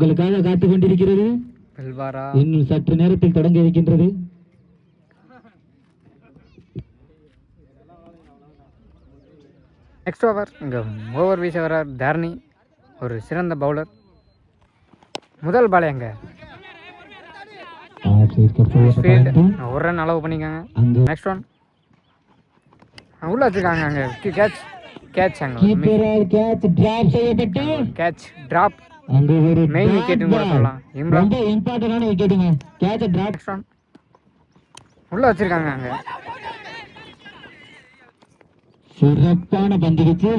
உங்களுக்காக காத்து கொண்டிருக்கிறது. இன்னும் சற்று நேரத்தில் தொடங்க இருக்கின்றது. நெக்ஸ்ட் ஓவர் இங்கே ஓவர் வீச வர தர்ணி, ஒரு சிறந்த பவுலர். முதல் பால் எங்க ஒரு ரன் அளவு பண்ணிக்காங்க. நெக்ஸ்ட் ஒன் உள்ள வச்சிருக்காங்க. அங்கே catch catch catch drop, main விக்கெட்னு கூட சொல்லலாம். இம்ரான் நெக்ஸ்ட் ஒன் உள்ள வச்சிருக்காங்க. அங்கே சிறப்பான பந்து வீச்சு.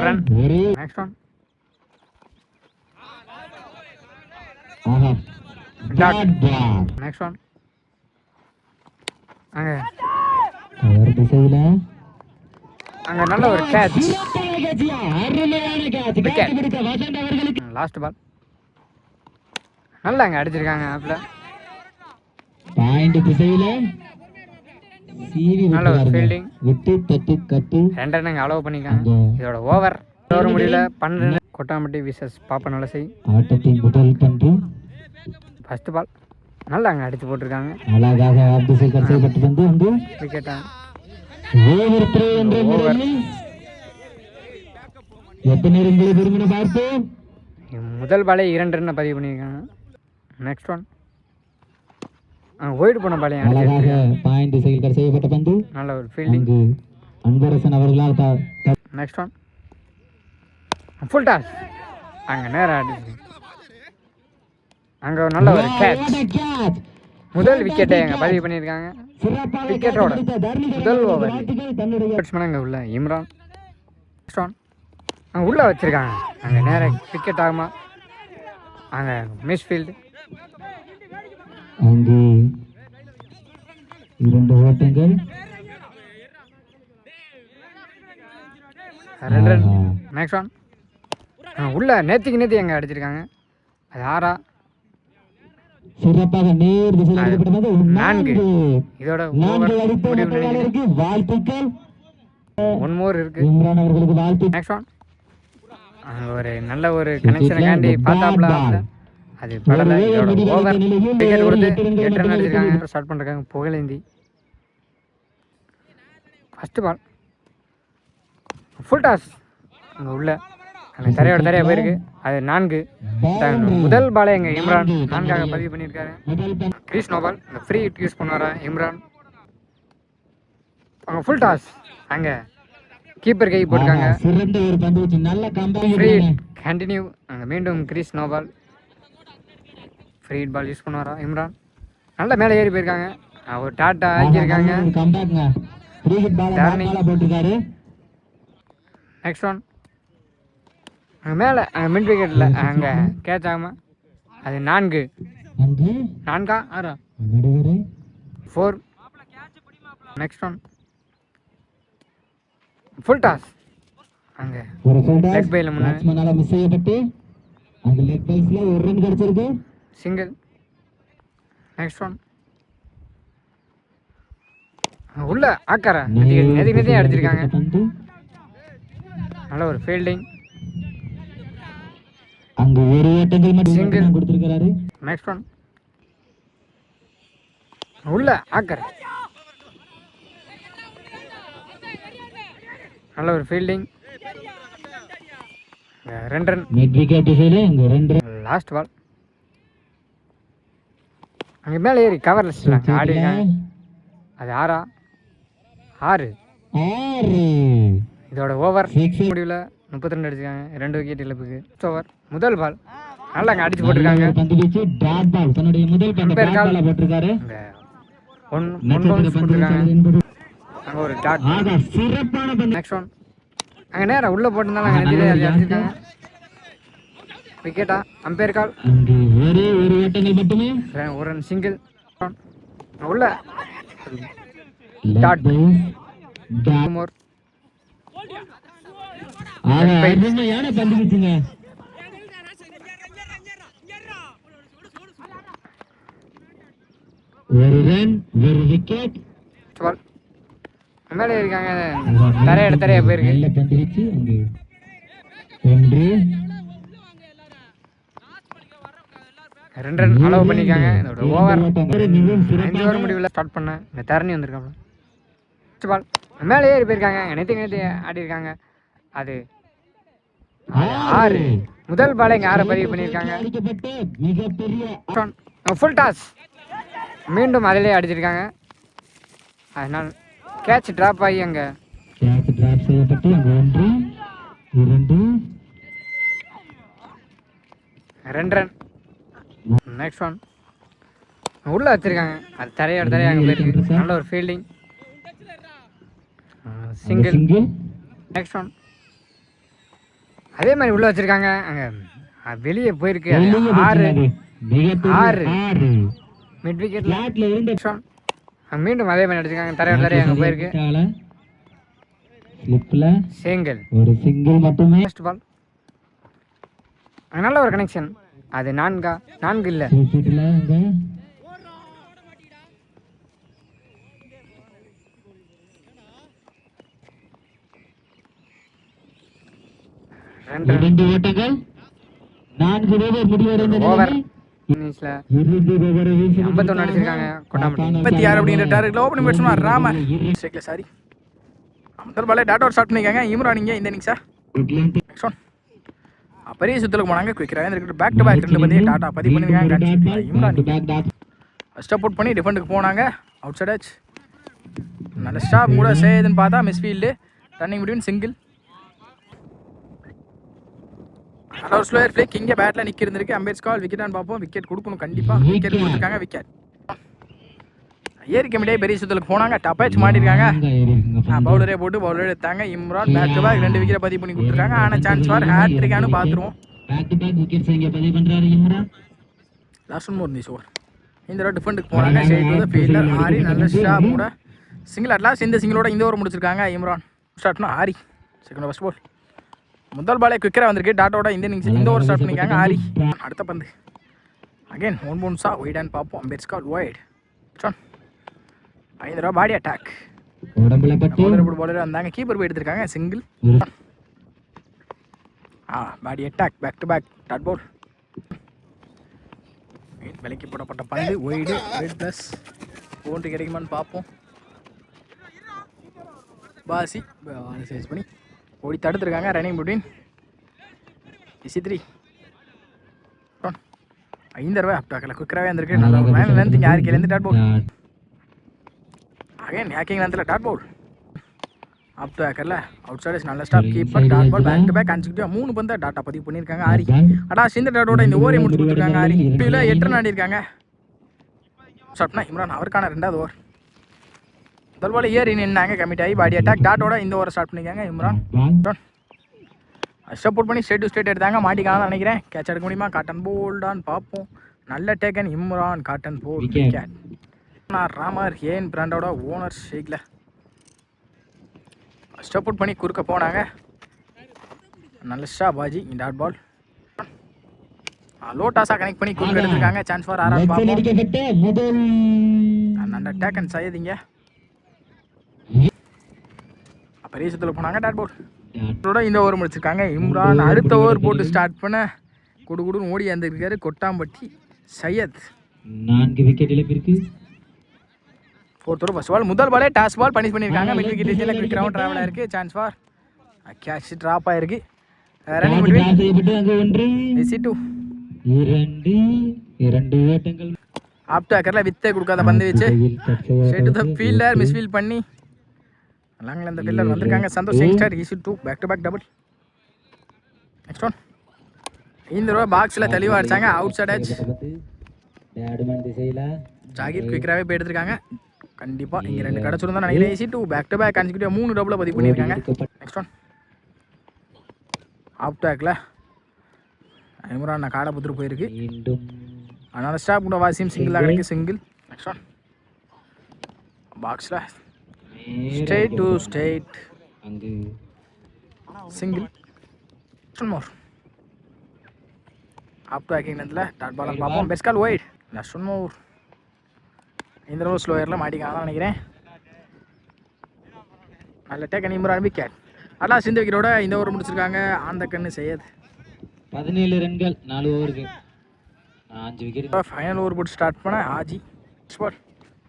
Run. Next one next one அங்கே திசையில அங்கே நல்ல ஒரு கேட்ச். லாஸ்ட் பால் நல்லா அங்கே அடிச்சிருக்காங்க. ஆப்ல பாயிண்ட் திசையில நல்ல ஒரு ஃபீல்டிங். விட்டு தட்டு கட்டு 2 ரன் அங்கே அலோவ் பண்ணிக்காங்க. இதோட ஓவர் முடியல. 12 கொட்டாம்பட்டி விசஸ் பாப்ப நலசை. ஆட்டத்தின் முதல் பந்து ஃபர்ஸ்ட் பால் நல்லா அங்கே அடிச்சு போட்டிருக்காங்க. அழகாக ஆப் திசை கட்டைப்பட்டு வந்து வந்து விக்கெட்டா ஓவர் த்ரோ என்ற முறையில் எத்தனை ரன்களை விரும்பின பார்ப்போம். முதல் பாலே 2 ரன் பதிவு பண்ணியிருக்காங்க. நெக்ஸ்ட் ஒன் ஒயிட் போன பாலையும் அழகாக பாயிண்ட் திசையில் கட் செய்யப்பட்ட பந்து. நல்ல ஒரு ஃபீல்டிங் அன்பரசன் அவர்களால். நெக்ஸ்ட் ஒன் ஃபுல் டாஸ் அங்கே நேரம் அடிச்சு அங்கே நல்ல ஒரு கேட்ச். முதல் விக்கெட்டை அங்கே பதிவு பண்ணியிருக்காங்க. விக்கெட்டோட முதல் ஓவர் பேட்ஸ்மேன் அங்கே உள்ள இம்ரான். நெக்ஸ்ட் ஒன் அங்கே உள்ளே வச்சுருக்காங்க. அங்கே நேரம் விக்கெட் ஆகுமா? அங்கே மிஸ் ஃபீல்டு. அங்கு 2 ஓட்டங்கள் 2 ரன். நெக்ஸ்ட் ஒன் உள்ள நேத்திக்கு அங்கே அடிச்சிருக்காங்க. அது 6 சிறப்பாக நேர் திசையில் அடிக்கப்பட்டது. 4. இதோட வாழ்த்துக்கள். 1 மோர் இருக்கு. இம்ரான் அவர்களுக்கு வாழ்த்து. நெக்ஸ்ட் ஒன் ஒரு நல்ல ஒரு கனெக்ஷனை காண்டி பார்த்தாப்ல. அது படல. இதோட ஓவர் விக்கெட் கொடுத்து 8 ரன் அடிச்சிருக்காங்க. ஸ்டார்ட் பண்ணிருக்காங்க Pugazhendhi. First ball full toss அங்கே உள்ள அங்கே தரையோட தரையாக போயிருக்கு. அது 4. முதல் பாலே எங்கள் இம்ரான் 4ஆக பதிவு பண்ணியிருக்காரு. கிரீஸ் நோபால் இந்த ஃப்ரீ ஹிட் யூஸ் பண்ணுவாரா இம்ரான். அங்கே ஃபுல் டாஸ் அங்கே கீப்பர் கை போட்டிருக்காங்க. Free hit continue. அங்கே மீண்டும் crease no ball free hit ball use பண்ணுவாரா இம்ரான். நல்லா மேலே ஏறி போயிருக்காங்க. ஒரு டாட்டா ஆக்கியிருக்காங்க. நெக்ஸ்ட் ஒன் அங்கே மேலே அங்கே மிட் விக்கெட்டில் அங்கே கேட்ச் ஆகாம அது 4. 4ஆ 6ஆ 4. நெக்ஸ்ட் ஒன் ஃபுல் டாஸ் அங்கே லெக் பையில் முன்னாடி மிஸ் செய்யப்பட்டு அந்த லெக் பைஸ்ல ஒரு ரன் கிடைச்சிருக்கு. சிங்கிள். நெக்ஸ்ட் ஒன் உள்ள ஆக்கார நெதி அடிச்சிருக்காங்க. நல்ல ஒரு ஃபீல்டிங். அங்க ஒரு ஓட்டங்கள் மட்டும் கொடுத்திருக்காரு. நெக்ஸ்ட் ஒன் உள்ள ஆக்கர் நல்ல ஒரு ஃபீல்டிங். 2 ரன். மிட் விக்கெட் திசையில இங்க 2 ரன். லாஸ்ட் பால் அங்க மேலே ஏறி கவர்லெஸ் ஆடி அது 6. இதோட ஓவர் முடிவில் 32 அடிச்சிருக்காங்க. 2 விக்கெட் இழப்புக்கு. ஓவர் முதல் பால் நல்லா அங்கே அடிச்சு போட்டிருக்காங்க. அங்கே ஒரு டாட். நெக்ஸ்ட் ஒன் அங்கே நேரம் உள்ளே போட்டிருந்தாலும் அங்கே நெஞ்சிலே அடிச்சிருக்காங்க. விக்கெட்டா அம்பேர் கால். ஒரு ரன் சிங்கிள். உள்ள டாட் மோர். ஒரு ரன் ஒரு விக்கெட். மேலே இருக்காங்க. தரையா போயிருக்கு. 2 ரன் அலோவ் பண்ணியிருக்காங்க. இதோட ஓவர் 5 ஓவர் முடிவில் ஸ்டார்ட் பண்ண இந்த தரணி வந்திருக்காங்க. ஃபர்ஸ்ட் பால் மேலே ஏறி போயிருக்காங்க. நேற்று ஆடிருக்காங்க. அது 6. முதல் பாலை இங்கே 6 பதிவு பண்ணியிருக்காங்க. ஃபுல் டாஸ் மீண்டும் அதிலே அடிச்சிருக்காங்க. அதனால் கேட்ச் ட்ராப் ஆகி அங்கே 2 ரன். நெக்ஸ்ட் ஒன் உள்ளே வச்சிருக்காங்க. அது தரையோட அங்கே போயிருக்கு. நல்ல ஒரு ஃபீல்டிங். சிங்கிள். நெக்ஸ்ட் ஒன் அதே மாதிரி உள்ளே வச்சிருக்காங்க. அங்கே வெளியே போயிருக்கு. 6 மிட் விக்கெட்ல மீண்டும் அதே மாதிரி அடிச்சிருக்காங்க. தரையோட அங்கே போயிருக்கு. சிங்கிள். ஒரு சிங்கிள் மட்டுமே. ஃபர்ஸ்ட் பால் நல்ல ஒரு கனெக்ஷன். அது 4 இல்லை. ரெண்டு ஓட்டங்கள் 4 ஓவர் முடிவடைந்த ஓவர் இன்னிங்ஸ்ல 51 அடிச்சிருக்காங்க. கொண்டாமட்டி 56 அப்படிங்கிற டார்கெட்ல ஓபனிங் பேட்ஸ்மேன் ராமர் ஸ்ட்ரைக்ல சாரி முதல் பாலே டாட் ஓவர் ஸ்டார்ட் பண்ணிருக்காங்க. இம்ரான் இங்க இந்த இன்னிங்ஸா நெக்ஸ்ட் ஒன் பெரிய சுத்தலுக்கு போனாங்க. குயிக்கரா இருக்கு. பேக் டு பேக் 2 பந்தையும் டாட்டா பதிவு பண்ணிருக்காங்க. இம்ரான் ஸ்டெப் அவுட் பண்ணி டிஃபெண்டுக்கு போனாங்க. அவுட் சைட் டச் நல்ல ஸ்டாப் கூட செய்யுதுன்னு பார்த்தா miss field. Running between single. ஒரு ஸ்லோயர் ஃபிளிக் இங்கே பேட்டில் நிற்க இருந்திருக்கு. அம்பேர்ஸ் கால் விக்கெட்டான்னு பார்ப்போம். விக்கெட் கொடுக்கணும் கண்டிப்பாக. விக்கெட் கொடுத்துருக்காங்க. விக்கெட் ஏரி கமிட்டியே பெரிய சுத்தலுக்கு போனாங்க. டப்பேச் மாட்டிருக்காங்க. பவுலரே போட்டு பவுலரே எடுத்தாங்க. Imran back to back 2 wicket பதிவு பண்ணி கொடுத்துருக்காங்க. ஆனால் சான்ஸ் ஃபார் ஹேட்ரிக்கானு பார்த்துருவோம். லாஸ்ட் ஒன் மோர் இந்த ஓவர். இந்த தடவை டிஃபெண்டுக்கு போனாங்க. ஸ்ட்ரெயிட் டு ஃபீல்டர் ஆரி நல்ல ஸ்டாப் கூட சிங்கிள். அட்லாஸ்ட் இந்த சிங்கிளோட இந்த ஓவர் முடிச்சிருக்காங்க. இம்ரான் ஸ்டார்ட்னா ஆரி செகண்ட் ஃபர்ஸ்ட் பால். முதல் பாலே குவிக்கராக வந்திருக்கு. டாட்டோட இந்த இன்னிங்ஸ் இந்த ஓவர் ஸ்டார்ட் பண்ணிக்காங்க. ஆரி அடுத்த பந்து அகைன் 1 பவுன்ஸா ஒய்டான்னு பார்ப்போம். அம்பேர்ஸ் கால் ஒய்ட். 5 ரூபா பாடி அட்டாக். பவுலர் வந்தாங்க. கீப்பர் போய் எடுத்திருக்காங்க. Single. Body attack back to back dot ball. விலைக்கு போடப்பட்ட பந்து ஒய்டு ரெட் ப்ளஸ் பவுண்டரி கிடைக்குமான்னு பார்ப்போம். பாசி சேஸ் பண்ணி ஓடி தடுத்துருக்காங்க. ரன்னிங் பிட்வீன் இசி 3 5 ரூபாய் அப்டாக்கில் குயிக்கராகவே வந்திருக்கு. நல்ல ஒரு லைன் லென்த். இங்கே ஆர்கேலேருந்து டாட் பவுல். அகைன் ஹேக்கிங் லென்த்தில் டாட் பவுல். அப் டு ஹேக்கரில் அவுட் சைடர்ஸ் நல்ல stop keeper dot ball back to back consecutive 3 பந்து டாட்டா பதிவு பண்ணியிருக்காங்க. ஆரி இந்த டாட்டோட இந்த ஓவரை முடிச்சு கொடுத்துருக்காங்க. ஆரி 8 ரன் ஆடிருக்காங்க. ஷாட்னா இம்ரான் அவருக்கான 2வது ஓவர். முதல் பால் ஏறி நின்னாங்க. கமிட் ஆகி பாடி அட்டாக் டாட்டோட இந்த ஓவர் ஸ்டார்ட் பண்ணிக்காங்க. இம்ரான் சப்போர்ட் பண்ணி ஸ்ட்ரெயிட் டு ஸ்ட்ரெயிட் எடுத்தாங்க. மாட்டிக்காக நினைக்கிறேன். கேட்ச் எடுக்க முடியுமா? காட்டன் போல்டான்னு பார்ப்போம். நல்ல taken Imran. Caught and bowled wicket. ராமர் ஏன் பிராண்டோட ஓனர் ஷேக்ல சப்போர்ட் பண்ணி குறுக்க போனாங்க. நல்ல ஷா பாஜி டாட் பால். லோ டாஸா கனெக்ட் பண்ணி குறுக்க எடுத்திருக்காங்க. சான்ஸ் ஃபார் ஆர் பார்ப்போம். நல்ல டேக்கன் சையதிங்க பெரிய சுத்துல போனாங்க. டாட் பால் இந்த ஓவர் முடிச்சிருக்காங்க. இம்ரான் அடுத்த ஓவர் போட்டு ஸ்டார்ட் பண்ண குடுகுடுன்னு ஓடி வந்திருக்காரு. கொட்டாம்பட்டி சையத் 4 விக்கெட் இழப்பிற்கு. 4th over first ball. முதல் பாலே டாஸ் பால் பனிஷ் பண்ணியிருக்காங்க. மிட் விக்கெட் ரீஜனில் குயிக் ரவுண்ட் ட்ராவல் ஆயிருக்கு. சான்ஸ் ஃபார் கேட்ச் ட்ராப் ஆயிருக்கு. ரன்னிங் பிட்வீன் இசி 2 2 ஓட்டங்கள். அப் டு ஹேக்கரில் வித்தே கொடுக்காத பந்து வச்சு straight to the fielder miss field பண்ணி லாங்கில் அந்த ஃபீல்டர் வந்திருக்காங்க. சந்தோஷ் யங்ஸ்டர் இசி 2 back to back double. Next one இந்த ரூபா பாக்ஸில் தெளிவாக அடிச்சாங்க. அவுட் சைட் டச் ஜாகிர் குயிக்கராகவே போய் எடுத்திருக்காங்க. கண்டிப்பாக இங்கே 2 கிடச்சிருந்தா நினைக்கிறேன். இசி 2 பேக் டு பேக் கன்சிக்யூட்டிவ் 3 டபுளை பதிவு பண்ணியிருக்காங்க. நெக்ஸ்ட் ஒன் அப் டேக்கில் இம்ரான் நான் காடை புத்துட்டு போயிருக்கு. அதனால ஸ்டாப் கூட வாசியம் சிங்கிள் தான் கிடைக்கும். சிங்கிள். நெக்ஸ்ட் ஒன் பாக்ஸில் straight to straight single. More up to ஹேக்கிங் லென்த்தில் டாட் பால் பார்ப்போம். Best call wide. Next one more இந்த தடவை ஸ்லோயரில் மாட்டிக்காதான் நினைக்கிறேன். நல்ல டேக்கன் இம்ரான் விக்கெட். அட்லாஸ்ட் இந்த விக்கெட்டோட இந்த ஓவர் முடிச்சிருக்காங்க. ஆந்த கண்ணு செய்யாது 17 ரன்கள் 4 ஓவருக்கு. 5 விக்கெட். ஃபைனல் ஓவர் போட்டு ஸ்டார்ட் பண்ண ஆஜி ஸ்பாட்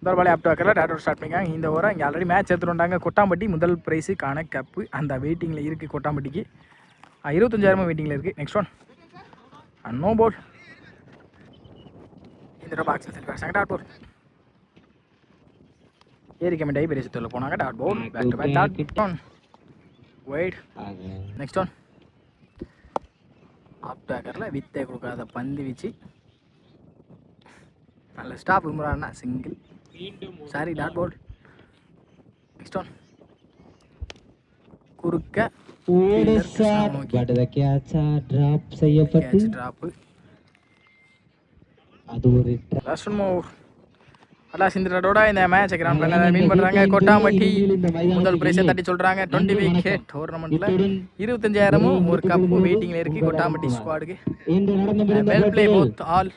முதல் பாலே ஆப்ட் வைக்கல டாட் ஓவர் ஸ்டார்ட் பண்ணிக்காங்க. இந்த ஓவரை இங்கே ஆல்ரெடி மேட்ச் எடுத்துட்டாங்க. கொட்டாம்பட்டி முதல் ப்ரைஸுக்கான கப்பு அந்த வெயிட்டிங்கில் இருக்குது. கொட்டாம்பட்டிக்கு 25,000 வெயிட்டிங்கில் இருக்குது. Next one no ball. இந்த பாக்ஸில் செல்வாங்க டாட் பால். ஏரி கமெண்ட் ஆகி பெரிய சுற்றில் போனாங்க. Dot ball back to back dot one wait. Next one off டேக்கரில் வித்தை கொடுக்காத பந்து வீச்சு நல்ல ஸ்டாப் இம்ரான்னா single sorry dot ball. Next one குறுக்க டிராப் செய்யப்பட்டு டிராப்பு அது ஒரு லாஸ்ட் ஒன் மூவ். அல்லாஸ் இந்த ரடோட இந்த மேட்சை கிரவுண்ட் பண்ண மீன் பண்ணுறாங்க. கொட்டாம்பட்டி முதல் பிரைஸை தட்டி சொல்கிறாங்க. 20 விக்கெட் டோர்னமெண்ட்டில் 25,000 ஒரு கப்பு வெயிட்டிங்கில் இருக்குது கொட்டாம்பட்டி ஸ்குவாடுக்கு. Well play both all.